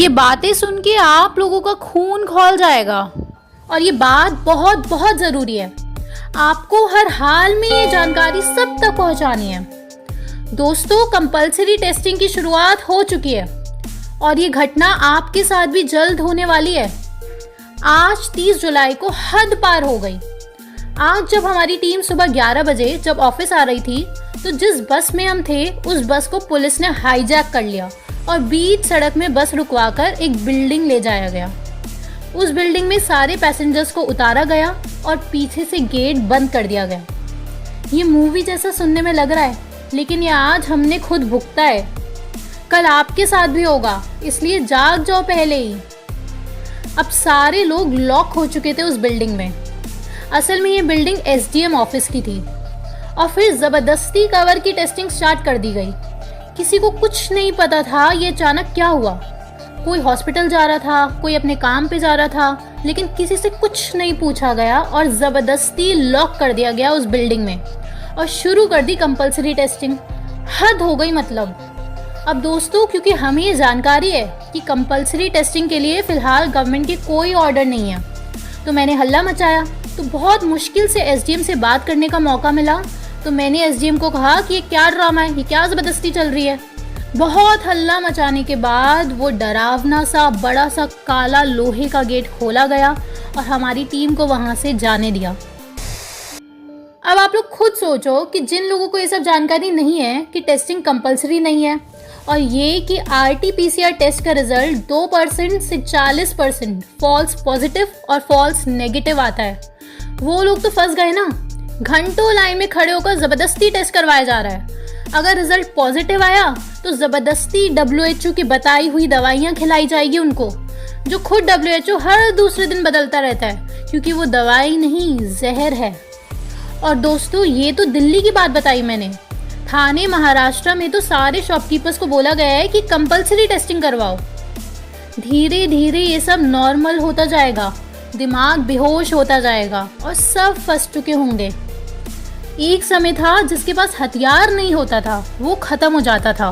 ये बातें सुन के आप लोगों का खून खौल जाएगा और ये बात बहुत बहुत ज़रूरी है। आपको हर हाल में ये जानकारी सब तक पहुंचानी है। दोस्तों, कंपल्सरी टेस्टिंग की शुरुआत हो चुकी है और ये घटना आपके साथ भी जल्द होने वाली है। आज 30 जुलाई को हद पार हो गई। आज जब हमारी टीम सुबह 11 बजे जब ऑफिस आ रही थी तो जिस बस में हम थे उस बस को पुलिस ने हाईजैक कर लिया और बीच सड़क में बस रुकवाकर एक बिल्डिंग ले जाया गया। उस बिल्डिंग में सारे पैसेंजर्स को उतारा गया और पीछे से गेट बंद कर दिया गया। ये मूवी जैसा सुनने में लग रहा है, लेकिन ये आज हमने खुद भुगता है। कल आपके साथ भी होगा, इसलिए जाग जाओ पहले ही। अब सारे लोग लॉक हो चुके थे उस बिल्डिंग में। असल में ये बिल्डिंग एसडीएम ऑफिस की थी और फिर जबरदस्ती कवर की टेस्टिंग स्टार्ट कर दी गई। किसी को कुछ नहीं पता था ये अचानक क्या हुआ। कोई हॉस्पिटल जा रहा था, कोई अपने काम पे जा रहा था, लेकिन किसी से कुछ नहीं पूछा गया और जबरदस्ती लॉक कर दिया गया उस बिल्डिंग में और शुरू कर दी कंपलसरी टेस्टिंग। हद हो गई मतलब। अब दोस्तों, क्योंकि हमें ये जानकारी है कि कंपलसरी टेस्टिंग के लिए फिलहाल गवर्नमेंट की कोई ऑर्डर नहीं है, तो मैंने हल्ला मचाया। तो बहुत मुश्किल से एसडीएम से बात करने का मौका मिला। तो मैंने एसडीएम को कहा कि ये क्या ड्रामा है, ये क्या ज़बरदस्ती चल रही है। बहुत हल्ला मचाने के बाद वो डरावना सा बड़ा सा काला लोहे का गेट खोला गया और हमारी टीम को वहाँ से जाने दिया। अब आप लोग खुद सोचो कि जिन लोगों को ये सब जानकारी नहीं है कि टेस्टिंग कंपलसरी नहीं है और ये कि आरटी-पीसीआर टेस्ट का रिजल्ट 2% से 40% फॉल्स पॉजिटिव और फॉल्स नेगेटिव आता है, वो लोग तो फंस गए ना। घंटों लाइन में खड़े होकर ज़बरदस्ती टेस्ट करवाया जा रहा है। अगर रिजल्ट पॉजिटिव आया तो ज़बरदस्ती WHO की बताई हुई दवाइयाँ खिलाई जाएगी उनको, जो खुद WHO हर दूसरे दिन बदलता रहता है, क्योंकि वो दवाई नहीं जहर है। और दोस्तों, ये तो दिल्ली की बात बताई मैंने। थाने महाराष्ट्र में तो सारे शॉपकीपर्स को बोला गया है कि कंपलसरी टेस्टिंग करवाओ। धीरे धीरे ये सब नॉर्मल होता जाएगा, दिमाग बेहोश होता जाएगा और सब फंस चुके होंगे। एक समय था जिसके पास हथियार नहीं होता था, वो खत्म हो जाता था।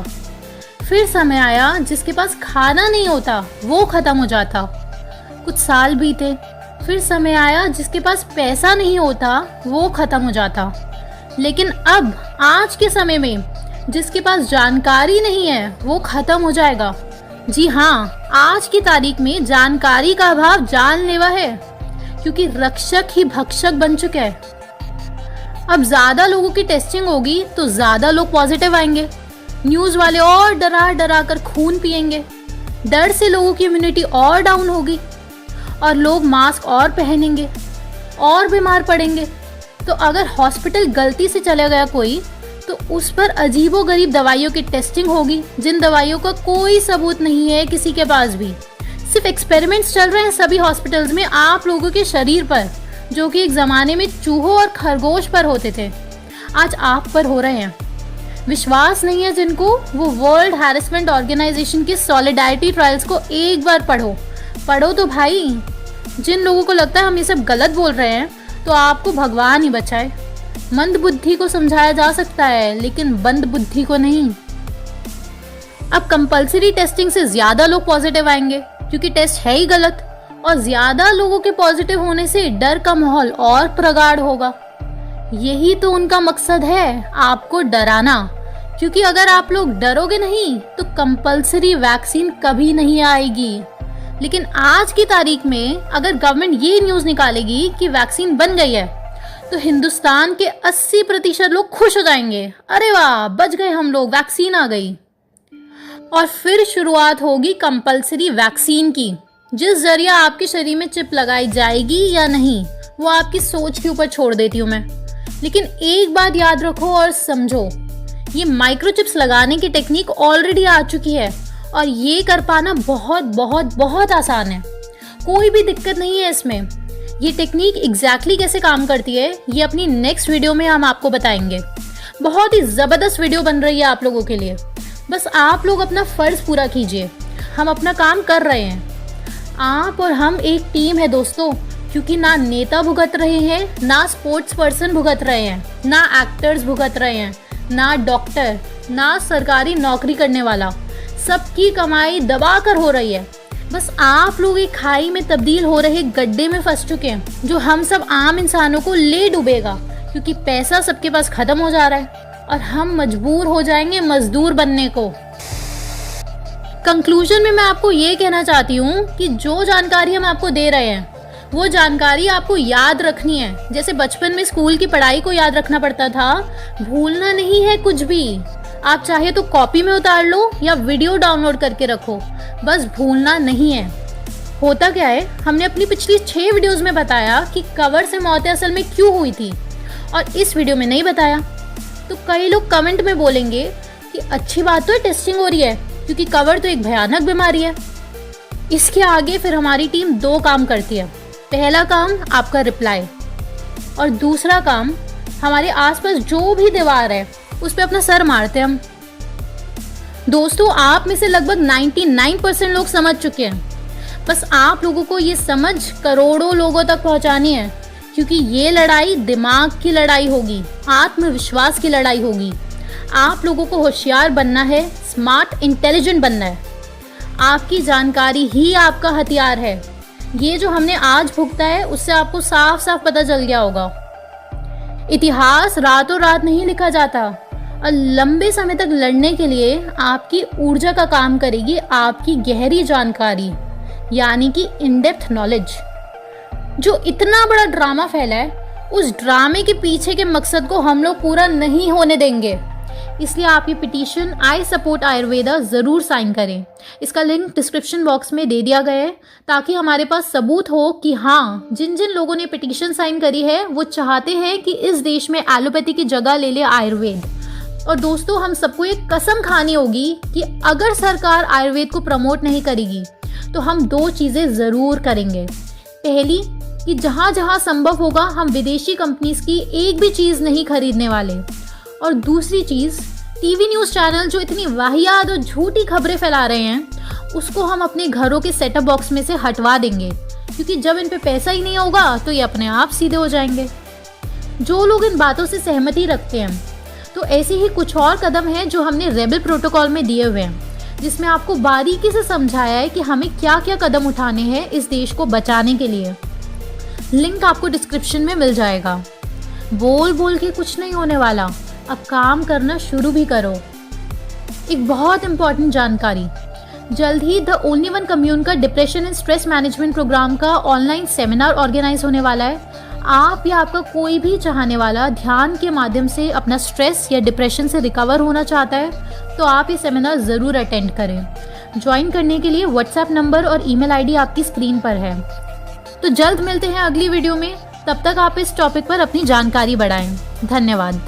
फिर समय आया जिसके पास खाना नहीं होता, वो खत्म हो जाता। कुछ साल बीते, फिर समय आया जिसके पास पैसा नहीं होता, वो खत्म हो जाता। लेकिन अब आज के समय में जिसके पास जानकारी नहीं है, वो खत्म हो जाएगा। जी हाँ, आज की तारीख में जानकारी का अभाव जानलेवा है, क्योंकि रक्षक ही भक्षक बन चुका है। अब ज्यादा लोगों की टेस्टिंग होगी तो ज्यादा लोग पॉजिटिव आएंगे। न्यूज वाले और डरा डरा कर खून पिएंगे। डर से लोगों की इम्यूनिटी और डाउन होगी और लोग मास्क और पहनेंगे और बीमार पड़ेंगे। तो अगर हॉस्पिटल गलती से चला गया कोई, तो उस पर अजीबोगरीब दवाइयों की टेस्टिंग होगी, जिन दवाइयों का कोई सबूत नहीं है किसी के पास भी। सिर्फ एक्सपेरिमेंट्स चल रहे हैं सभी हॉस्पिटल्स में आप लोगों के शरीर पर, जो कि एक ज़माने में चूहों और खरगोश पर होते थे, आज आप पर हो रहे हैं। विश्वास नहीं है जिनको, वो वर्ल्ड हैरेसमेंट ऑर्गेनाइजेशन की सॉलिडारिटी ट्रायल्स को एक बार पढ़ो तो भाई। जिन लोगों को लगता है हम ये सब गलत बोल रहे हैं, तो आपको भगवान ही बचाए। मंद बुद्धि को समझाया जा सकता है, लेकिन बंद बुद्धि को नहीं। अब कंपलसरी टेस्टिंग से ज़्यादा लोग पॉजिटिव आएंगे, क्योंकि टेस्ट है ही गलत, और ज्यादा लोगों के पॉजिटिव होने से डर का माहौल और प्रगाढ़ होगा। यही तो उनका मकसद है, आपको डराना। क्योंकि अगर आप लोग डरोगे नहीं तो कंपलसरी वैक्सीन कभी नहीं आएगी। लेकिन आज की तारीख में अगर गवर्नमेंट ये न्यूज़ निकालेगी कि वैक्सीन बन गई है, तो हिंदुस्तान के 80% लोग खुश हो जाएंगे। अरे वाह, बच गए हम लोग, वैक्सीन आ गई। और फिर शुरुआत होगी कंपलसरी वैक्सीन की, जिस जरिए आपके शरीर में चिप लगाई जाएगी या नहीं, वो आपकी सोच के ऊपर छोड़ देती हूँ मैं। लेकिन एक बात याद रखो और समझो, ये माइक्रोचिप्स लगाने की टेक्निक ऑलरेडी आ चुकी है और ये कर पाना बहुत बहुत बहुत आसान है। कोई भी दिक्कत नहीं है इसमें। ये टेक्निक एग्जैक्टली कैसे काम करती है, ये अपनी नेक्स्ट वीडियो में हम आपको बताएंगे। बहुत ही ज़बरदस्त वीडियो बन रही है आप लोगों के लिए। बस आप लोग अपना फ़र्ज़ पूरा कीजिए। हम अपना काम कर रहे हैं। आप और हम एक टीम है दोस्तों, क्योंकि ना नेता भुगत रहे हैं, ना स्पोर्ट्स पर्सन भुगत रहे हैं, ना एक्टर्स भुगत रहे हैं, ना डॉक्टर, ना सरकारी नौकरी करने वाला। सबकी कमाई दबा कर हो रही है बस आप लोग एक खाई में तब्दील हो रहे गड्ढे में फंस चुके हैं, जो हम सब आम इंसानों को ले डूबेगा, क्योंकि पैसा सबके पास खत्म हो जा रहा है और हम मजबूर हो जाएंगे मजदूर बनने को। कंक्लूजन में मैं आपको ये कहना चाहती हूँ कि जो जानकारी हम आपको दे रहे हैं वो जानकारी आपको याद रखनी है। जैसे बचपन में स्कूल की पढ़ाई को याद रखना पड़ता था, भूलना नहीं है कुछ भी। आप चाहे तो कॉपी में उतार लो या वीडियो डाउनलोड करके रखो, बस भूलना नहीं है। होता क्या है, हमने अपनी पिछली 6 वीडियोस में बताया कि कवर से मौतें असल में क्यों हुई थी, और इस वीडियो में नहीं बताया। तो कई लोग कमेंट में बोलेंगे कि अच्छी बात तो है टेस्टिंग हो रही है, क्योंकि कवर तो एक भयानक बीमारी है। इसके आगे फिर हमारी टीम 2 काम करती है। पहला काम आपका रिप्लाई, और दूसरा काम हमारे आसपास जो भी दीवार है उस पर अपना सर मारते हैं हम। दोस्तों, आप में से लगभग 99% लोग समझ चुके हैं। बस आप लोगों को ये समझ करोड़ों लोगों तक पहुंचानी है, क्योंकि ये लड़ाई दिमाग की लड़ाई होगी, आत्मविश्वास की लड़ाई होगी। आप लोगों को होशियार बनना है, स्मार्ट इंटेलिजेंट बनना है। आपकी जानकारी ही आपका हथियार है। ये जो हमने आज भुगता है उससे आपको साफ साफ पता चल गया होगा। इतिहास रातों रात नहीं लिखा जाता, और लंबे समय तक लड़ने के लिए आपकी ऊर्जा का काम करेगी आपकी गहरी जानकारी, यानी कि इन डेप्थ नॉलेज। जो इतना बड़ा ड्रामा फैला है, उस ड्रामे के पीछे के मकसद को हम लोग पूरा नहीं होने देंगे। इसलिए आप ये पिटीशन आई सपोर्ट आयुर्वेदा ज़रूर साइन करें। इसका लिंक डिस्क्रिप्शन बॉक्स में दे दिया गया है, ताकि हमारे पास सबूत हो कि हाँ, जिन जिन लोगों ने पिटीशन साइन करी है वो चाहते हैं कि इस देश में एलोपैथी की जगह ले ले आयुर्वेद। और दोस्तों, हम सबको एक कसम खानी होगी कि अगर सरकार आयुर्वेद को प्रमोट नहीं करेगी तो हम 2 चीज़ें ज़रूर करेंगे। पहली, कि जहाँ जहाँ संभव होगा हम विदेशी कंपनीज की एक भी चीज़ नहीं खरीदने वाले। और दूसरी चीज़, टीवी न्यूज़ चैनल जो इतनी वाहियात और झूठी खबरें फैला रहे हैं उसको हम अपने घरों के सेटअप बॉक्स में से हटवा देंगे, क्योंकि जब इन पे पैसा ही नहीं होगा तो ये अपने आप सीधे हो जाएंगे। जो लोग इन बातों से सहमति रखते हैं, तो ऐसे ही कुछ और कदम हैं जो हमने रेबल प्रोटोकॉल में दिए हुए हैं, जिसमें आपको बारीकी से समझाया है कि हमें क्या क्या कदम उठाने हैं इस देश को बचाने के लिए। लिंक आपको डिस्क्रिप्शन में मिल जाएगा। बोल बोल के कुछ नहीं होने वाला, अब काम करना शुरू भी करो। एक बहुत इंपॉर्टेंट जानकारी, जल्द ही द ओनली वन कम्यून का depression and stress management programme का ऑनलाइन सेमिनार ऑर्गेनाइज होने वाला है। आप या आपका कोई भी चाहने वाला ध्यान के माध्यम से अपना स्ट्रेस या डिप्रेशन से रिकवर होना चाहता है, तो आप ये सेमिनार ज़रूर अटेंड करें। ज्वाइन करने के लिए व्हाट्सएप नंबर और ईमेल आईडी आपकी स्क्रीन पर है। तो जल्द मिलते हैं अगली वीडियो में। तब तक आप इस टॉपिक पर अपनी जानकारी बढ़ाएं। धन्यवाद।